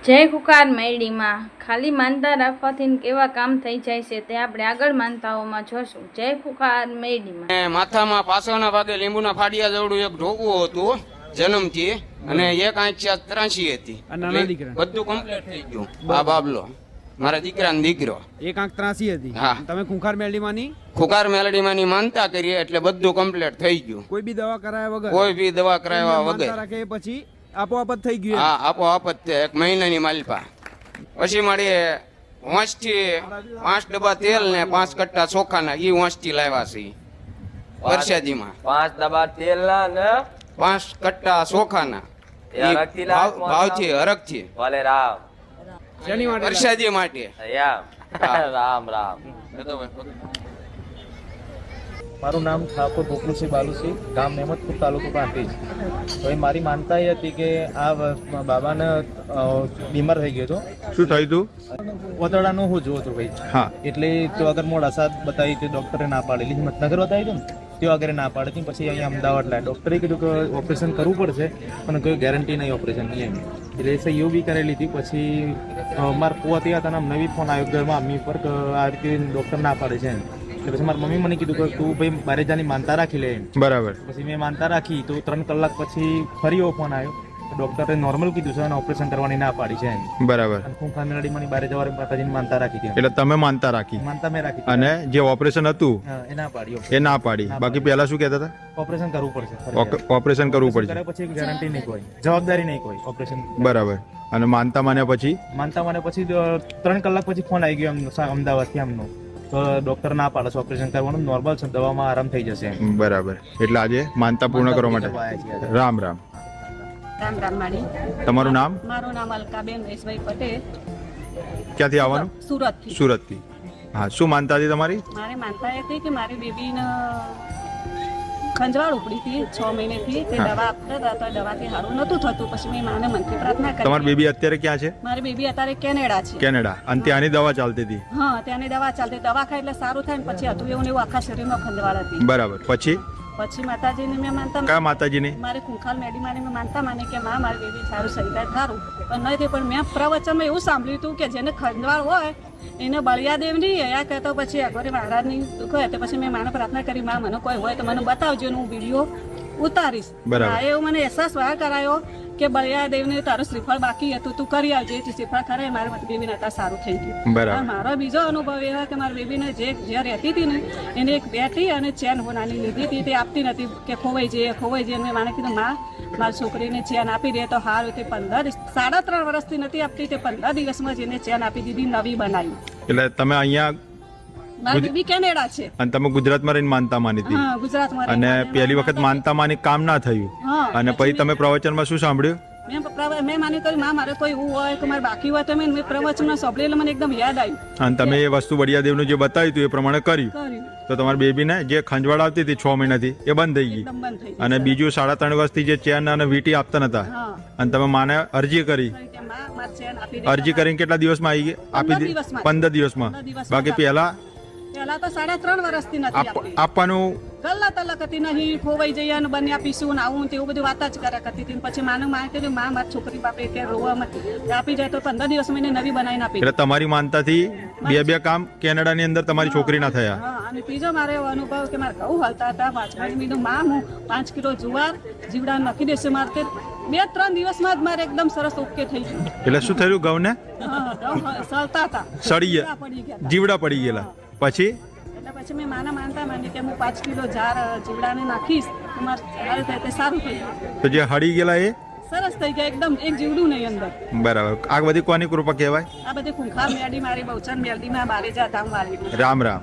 જય કુકાર મેરડીમાં ખાલી માનતા રાખવાથી કેવા કામ થઈ જાય છે તે આપણે આગળ માનતાઓમાં જોશું. જય કુકાર મેરડીમાં માથામાં પાછળના ભાગે લીંબુના ફાડિયા જેવડું એક ઢોકવું હતું જન્મથી, અને એક આંખ ત્રાસી હતી. બધું કમ્પ્લીટ થઈ ગયું. આ બાબલો મારા દીકરાનો દીકરો, એક આંખ ત્રાસી હતી. હા. તમે ખુંખાર મેલડીમાંની ખુકાર મેલડીમાંની માનતા કરી એટલે બધું કમ્પ્લીટ થઈ ગયું. કોઈ બી દવા કરાયા વગર, કોઈ બી દવા કરાવ્યા માનતા વગર રાખે પછી આપોઆપ જ થઈ ગયું. હા, આપોઆપ જ તે એક મહિનાની માલપા. પછી મારી 5 થી 5 ડબ્બા તેલ ને 5 કટ્ટા ચોખાના ઈ 5 થી લાવ્યા છે પરસાદીમાં. 5 ડબ્બા તેલના ને 5 કટ્ટા ચોખાના હરખથી લાવ્યા. ભાવથી હરખથી ભલે રામ શેની માટે? પરસાદી માટે. યા રામ રામ. મારું નામ ઠાકોર ભોકલુસિંહ બાલુસિંહ, ગામ મહેમદપુર, તાલુકો પ્રાંતિજ. તો એ મારી માનતા એ હતી કે આ બાબાને બીમાર થઈ ગયો હતો. શું થયું હતું? વતરડાનું હું જોઉં હતું ભાઈ. હા. એટલે તો અગર મોડાસા બતાવી તો ડૉક્ટરે ના પાડેલી, હિંમતનગર બતાવી હતું ને તે વગેરે ના પાડી હતી. પછી અહીંયા અમદાવાદ લાવ્યા. ડૉક્ટરે કીધું કે ઓપરેશન કરવું પડશે પણ કોઈ ગેરંટી નહીં ઓપરેશનની એમ. એટલે સહીઓ બી કરેલી હતી. પછી મારા પુઆ ત્યાં હતા, નવી ફોન આવ્યો ઘરમાં મમ્મી પર કે આ રીતે ડૉક્ટર ના પાડે છે એમ. એટલે પછી મારી મમ્મી મને કીધું કે તું ભાઈ બારે જાની માનતા રાખી લે. બરાબર. પછી મેં માનતા રાખી તો 3 કલાક પછી ફરી એવો ફોન આવ્યો. ડૉક્ટરે નોર્મલ કીધું છે અને ઓપરેશન કરવાની ના પાડી છે એમ. બરાબર. અને ખુંખાર મેલડીમાંની બારે જવાની માતાજીની માનતા રાખી હતી. એટલે તમે માનતા રાખી માનતા મેં રાખી અને જે ઓપરેશન હતું એ ના પાડી. એ ના પાડી. બાકી પહેલા શું કહેતા હતા? ઓપરેશન કરવું પડશે. ઓપરેશન કરવું પડશે. કરે પછી ગેરંટી નહીં, કોઈ જવાબદારી નહીં કોઈ ઓપરેશન. બરાબર. અને માનતા માન્યા પછી? માનતા મને પછી 3 કલાક પછી ફોન આવી ગયો અમદાવાદથી આમનો. તો ડૉક્ટર ના પાડે છે ઓપરેશન કરવાનું, નોર્મલ છે, દવામાં આરામ થઈ જશે એમ. બરાબર. એટલે આજે માનતા પૂર્ણ કરવા માટે રામ રામ. રામ રામ માડી. તમારું નામ? મારું નામ અલકાબેન રેશભાઈ પટેલ. ક્યાંથી આવવાનું? સુરતથી. સુરતથી. હા. શું માનતા હતી તમારી? મારી માનતા એ હતી કે મારી બેબીને ખંજવાળ ઉપડી હતી 6 મહિનેથી. તે દવા આપતા હતા તો દવાથી સારું નહોતું થતું. પછી મેં માને મનથી પ્રાર્થના કરી. તમારી બેબી અત્યારે ક્યાં છે? મારી બેબી અત્યારે કેનેડા છે. કેનેડા. અને ત્યાંની દવા ચાલતી હતી? હા, ત્યાંની દવા ચાલતી. દવા ખાય એટલે સારું થાય ને પછી હતું એવું ને એવું આખા શરીરમાં ખંજવાળ હતી. બરાબર. પછી માતાજીને મેં માનતા, કયા માતાજીની? મારે ખુંખાર મેડીમાંની મેં માનતા માની કે માં મારી બેબી સારું સહી થાય સારું. પણ નહીં પણ મેં પ્રવચનમાં એવું સાંભળ્યું હતું કે જેને ખંજવાળ હોય એને બળિયાદેવની અહીંયા કહેતો પછી અઘોરી મહારાજની કહે તો પછી મેં માને પ્રાર્થના કરી માં મને કોઈ હોય તો મને બતાવજો ને હું વિડીયો ઉતારીશ. હા, એવું મને અહેસાસ વાર કરાયો કે બળિયાદેવને તારું શ્રીફળ બાકી હતું તું કરી આવજે. શ્રીફળ ખરાય મારી બેબીને અત્યારે સારું થઈ ગયું. મારો બીજો અનુભવ એવો કે મારી બેબીને જે રહેતી હતી ને એને એક બેટી અને ચેન હોનાની લીધી હતી. તે આપતી નથી કે ખોવાઈ જઈએ. મેં માને કીધું માં મારી છોકરીને ચેન આપી દે તો સારું. તે 3.5 વર્ષથી નથી આપતી. તે 15 દિવસમાં જ એને ચેન આપી દીધી, નવી બનાવી. એટલે તમે અહીંયા મારી બેબી કેનેડા છે અને તમે ગુજરાતમાં રહીને માનતા માની હતી? હા, ગુજરાતમાં. અને પહેલી વખત માનતા માની કામ ના થયું અને પછી તમે પ્રવચનમાં શું સાંભળ્યું? મેં માની કર્યું માં મારે કોઈ એવું હોય કે મારે બાકી હોય તો મેં પ્રવચનમાં સાંભળેલું મને એકદમ યાદ આવ્યું. અને તમે એ વસ્તુ બળિયાદેવનું જે બતાવ્યું હતું એ પ્રમાણે કર્યું. તો તમારી બેબીને જે ખંજવાળ આવતી હતી 6 મહિનાથી એ બંધ થઈ ગઈ. અને બીજું 3.5 વર્ષથી જે ચેન અને વીટી આપતા નતા અને તમે માને અરજી કરી. અરજી કરીને કેટલા દિવસમાં આવી ગઈ? આપી દીધી 15 દિવસમાં. બાકી પહેલા તો 3.5 વર્ષથી નથી આપવાનું. ગલ્લા તલક હતી નહીં, ખોવાઈ જઈએ અને બને આપીશું ને આવું તેવું બધું વાત જ કર્યા કરતી હતી. પછી માને કીધું માં મારી છોકરી બાપે કે રોવામાં આપી જાય તો 15 દિવસ એને નવી બનાવીને આપી. એટલે તમારી માનતાથી બે કામ કેનેડાની અંદર તમારી છોકરી ના થયા. અને ત્રીજો મારે એવો અનુભવ કે મારે ઘઉં હલતા હતા 5 મહિનું માં હું 5 કિલો જુવાર જીવડા નાખી દેશે મારે 2-3 દિવસમાં જ મારે એકદમ સરસ ઓકે થઈ ગયું. એટલે શું થયું? ઘઉં ને સળતા હતા, સળી ગયા, જીવડા પડી ગયેલા. પછી પછી મેં માનતા માની કે હું 5 કિલો જાર જીવડાને નાખીશ તો મારે સારું થઈ ગયું. તો જે હળી ગયેલા એ સરસ થઈ ગયા, એકદમ એક જીવડું નહીં અંદર. બરાબર. આ બધી કોની કૃપા કહેવાય? આ બધી ખુંખાર મેલડી મારી બહુચર મેલડીમાં બારેજા ધામ વાળી. રામ રામ.